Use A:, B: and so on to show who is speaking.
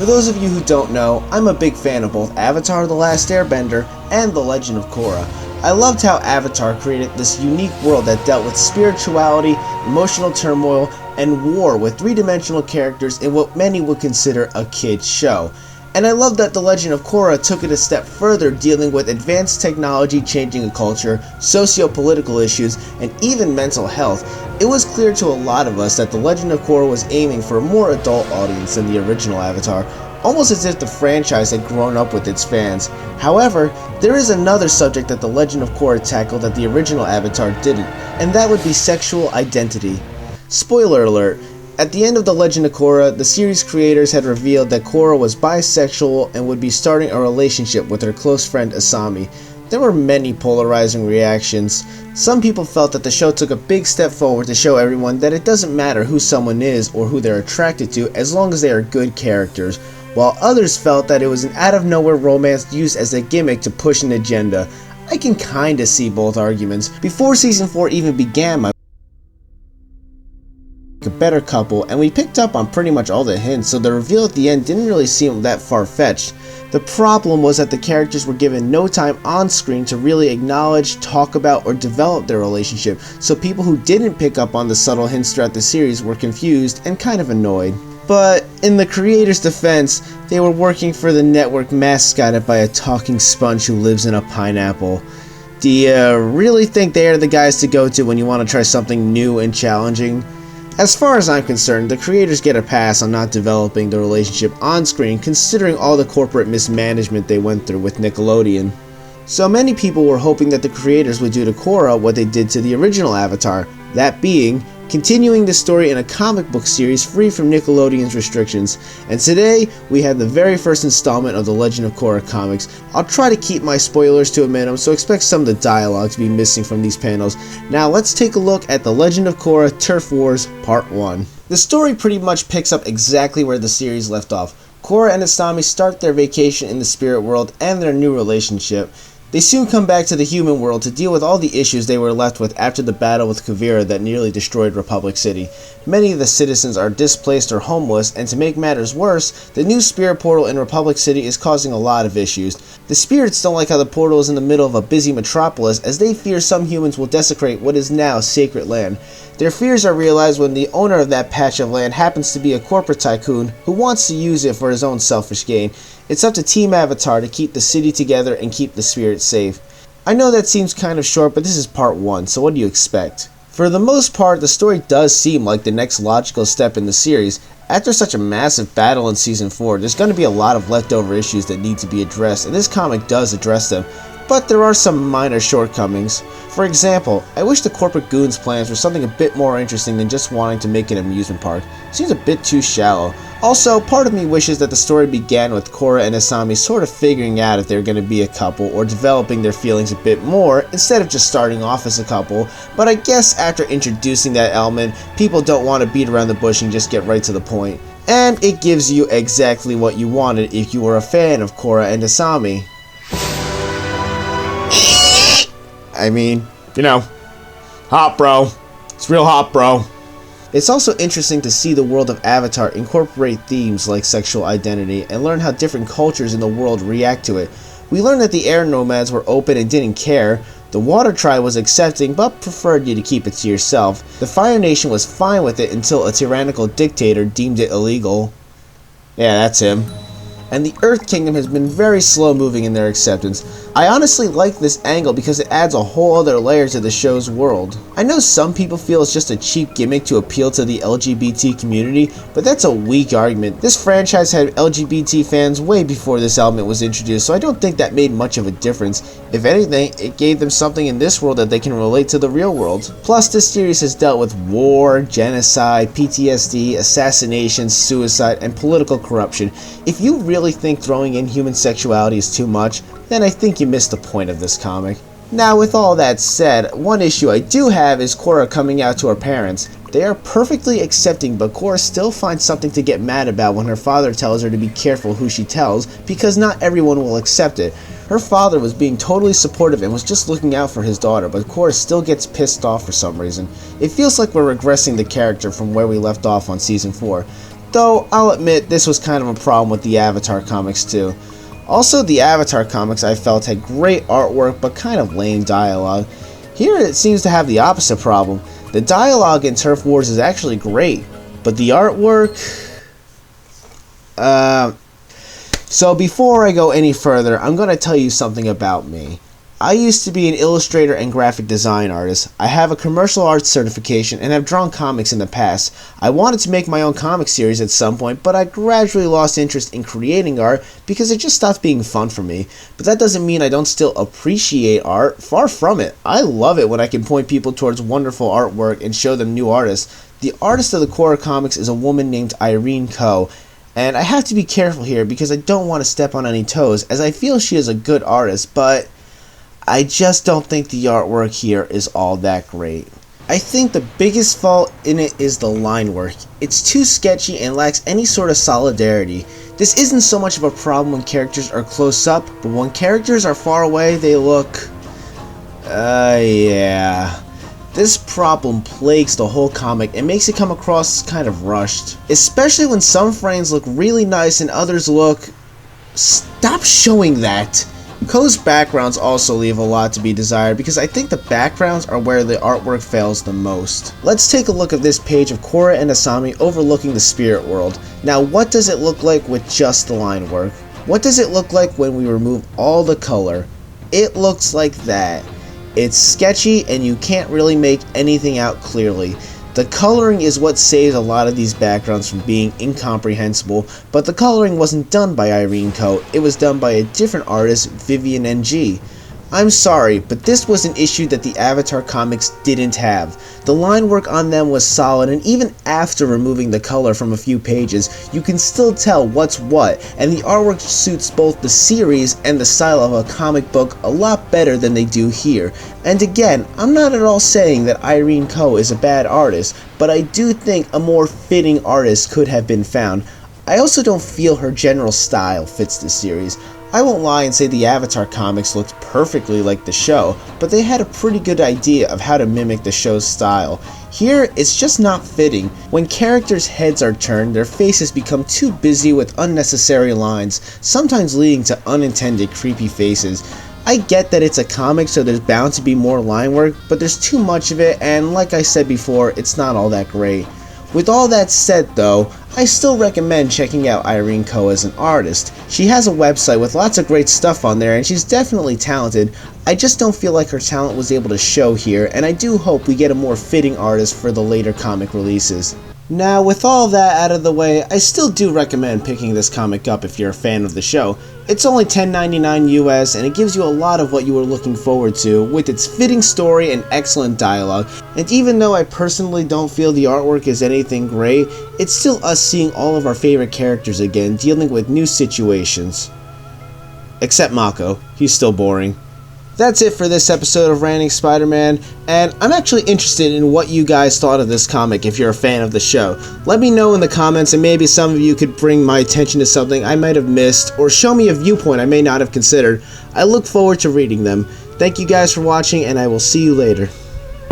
A: those of you who don't know, I'm a big fan of both Avatar: The Last Airbender and The Legend of Korra. I loved how Avatar created this unique world that dealt with spirituality, emotional turmoil, and war with three-dimensional characters in what many would consider a kid's show. And I love that The Legend of Korra took it a step further, dealing with advanced technology changing a culture, socio-political issues, and even mental health. It was clear to a lot of us that The Legend of Korra was aiming for a more adult audience than the original Avatar, almost as if the franchise had grown up with its fans. However, there is another subject that The Legend of Korra tackled that the original Avatar didn't, and that would be sexual identity. Spoiler alert. At the end of The Legend of Korra, the series creators had revealed that Korra was bisexual and would be starting a relationship with her close friend Asami. There were many polarizing reactions. Some people felt that the show took a big step forward to show everyone that it doesn't matter who someone is or who they're attracted to as long as they are good characters, while others felt that it was an out-of-nowhere romance used as a gimmick to push an agenda. I can kinda see both arguments. Before Season 4 even began, a better couple, and we picked up on pretty much all the hints, so the reveal at the end didn't really seem that far-fetched. The problem was that the characters were given no time on screen to really acknowledge, talk about, or develop their relationship, so people who didn't pick up on the subtle hints throughout the series were confused and kind of annoyed. But in the creators' defense, they were working for the network mascoted by a talking sponge who lives in a pineapple. Do you really think they are the guys to go to when you want to try something new and challenging? As far as I'm concerned, the creators get a pass on not developing the relationship on screen, considering all the corporate mismanagement they went through with Nickelodeon. So many people were hoping that the creators would do to Korra what they did to the original Avatar, that being, continuing the story in a comic book series free from Nickelodeon's restrictions. And today, we have the very first installment of the Legend of Korra comics. I'll try to keep my spoilers to a minimum, so expect some of the dialogue to be missing from these panels. Now let's take a look at the Legend of Korra Turf Wars Part 1. The story pretty much picks up exactly where the series left off. Korra and Asami start their vacation in the spirit world and their new relationship. They soon come back to the human world to deal with all the issues they were left with after the battle with Kuvira that nearly destroyed Republic City. Many of the citizens are displaced or homeless, and to make matters worse, the new spirit portal in Republic City is causing a lot of issues. The spirits don't like how the portal is in the middle of a busy metropolis, as they fear some humans will desecrate what is now sacred land. Their fears are realized when the owner of that patch of land happens to be a corporate tycoon who wants to use it for his own selfish gain. It's up to Team Avatar to keep the city together and keep the spirits safe. I know that seems kind of short, but this is part 1, so what do you expect? For the most part, the story does seem like the next logical step in the series. After such a massive battle in Season 4, there's going to be a lot of leftover issues that need to be addressed, and this comic does address them. But there are some minor shortcomings. For example, I wish the corporate goons' plans were something a bit more interesting than just wanting to make an amusement park. It seems a bit too shallow. Also, part of me wishes that the story began with Korra and Asami sort of figuring out if they're going to be a couple or developing their feelings a bit more instead of just starting off as a couple, but I guess after introducing that element, people don't want to beat around the bush and just get right to the point. And it gives you exactly what you wanted if you were a fan of Korra and Asami. I mean, you know, hot bro. It's real hot bro. It's also interesting to see the world of Avatar incorporate themes like sexual identity and learn how different cultures in the world react to it. We learned that the air nomads were open and didn't care. The water tribe was accepting but preferred you to keep it to yourself. The Fire Nation was fine with it until a tyrannical dictator deemed it illegal. Yeah, that's him. And the Earth Kingdom has been very slow moving in their acceptance. I honestly like this angle because it adds a whole other layer to the show's world. I know some people feel it's just a cheap gimmick to appeal to the LGBT community, but that's a weak argument. This franchise had LGBT fans way before this element was introduced, so I don't think that made much of a difference. If anything, it gave them something in this world that they can relate to the real world. Plus, this series has dealt with war, genocide, PTSD, assassination, suicide, and political corruption. If you really think throwing in human sexuality is too much, then I think you missed the point of this comic. Now, with all that said, one issue I do have is Korra coming out to her parents. They are perfectly accepting, but Korra still finds something to get mad about when her father tells her to be careful who she tells, because not everyone will accept it. Her father was being totally supportive and was just looking out for his daughter, but Korra still gets pissed off for some reason. It feels like we're regressing the character from where we left off on Season 4. Though, I'll admit, this was kind of a problem with the Avatar comics too. Also, the Avatar comics I felt had great artwork but kind of lame dialogue. Here it seems to have the opposite problem. The dialogue in Turf Wars is actually great, but the artwork... So before I go any further, I'm going to tell you something about me. I used to be an illustrator and graphic design artist. I have a commercial arts certification and have drawn comics in the past. I wanted to make my own comic series at some point, but I gradually lost interest in creating art because it just stopped being fun for me. But that doesn't mean I don't still appreciate art. Far from it. I love it when I can point people towards wonderful artwork and show them new artists. The artist of the Korra comics is a woman named Irene Ko. And I have to be careful here because I don't want to step on any toes, as I feel she is a good artist, but I just don't think the artwork here is all that great. I think the biggest fault in it is the line work. It's too sketchy and lacks any sort of solidarity. This isn't so much of a problem when characters are close up, but when characters are far away, they look... yeah. This problem plagues the whole comic and makes it come across kind of rushed. Especially when some frames look really nice and others look... Stop showing that! Ko's backgrounds also leave a lot to be desired because I think the backgrounds are where the artwork fails the most. Let's take a look at this page of Korra and Asami overlooking the spirit world. Now what does it look like with just the line work? What does it look like when we remove all the color? It looks like that. It's sketchy and you can't really make anything out clearly. The coloring is what saves a lot of these backgrounds from being incomprehensible, but the coloring wasn't done by Irene Ko, it was done by a different artist, Vivian NG. I'm sorry, but this was an issue that the Avatar comics didn't have. The line work on them was solid, and even after removing the color from a few pages, you can still tell what's what, and the artwork suits both the series and the style of a comic book a lot better than they do here. And again, I'm not at all saying that Irene Ko is a bad artist, but I do think a more fitting artist could have been found. I also don't feel her general style fits the series. I won't lie and say the Avatar comics looked perfectly like the show, but they had a pretty good idea of how to mimic the show's style. Here, it's just not fitting. When characters' heads are turned, their faces become too busy with unnecessary lines, sometimes leading to unintended creepy faces. I get that it's a comic, so there's bound to be more line work, but there's too much of it, and like I said before, it's not all that great. With all that said though, I still recommend checking out Irene Ko as an artist. She has a website with lots of great stuff on there and she's definitely talented. I just don't feel like her talent was able to show here, and I do hope we get a more fitting artist for the later comic releases. Now, with all that out of the way, I still do recommend picking this comic up if you're a fan of the show. It's only $10.99 US, and it gives you a lot of what you were looking forward to, with its fitting story and excellent dialogue. And even though I personally don't feel the artwork is anything great, it's still us seeing all of our favorite characters again, dealing with new situations. Except Mako, he's still boring. That's it for this episode of Ranting Spider-Man, and I'm actually interested in what you guys thought of this comic if you're a fan of the show. Let me know in the comments, and maybe some of you could bring my attention to something I might have missed, or show me a viewpoint I may not have considered. I look forward to reading them. Thank you guys for watching, and I will see you later.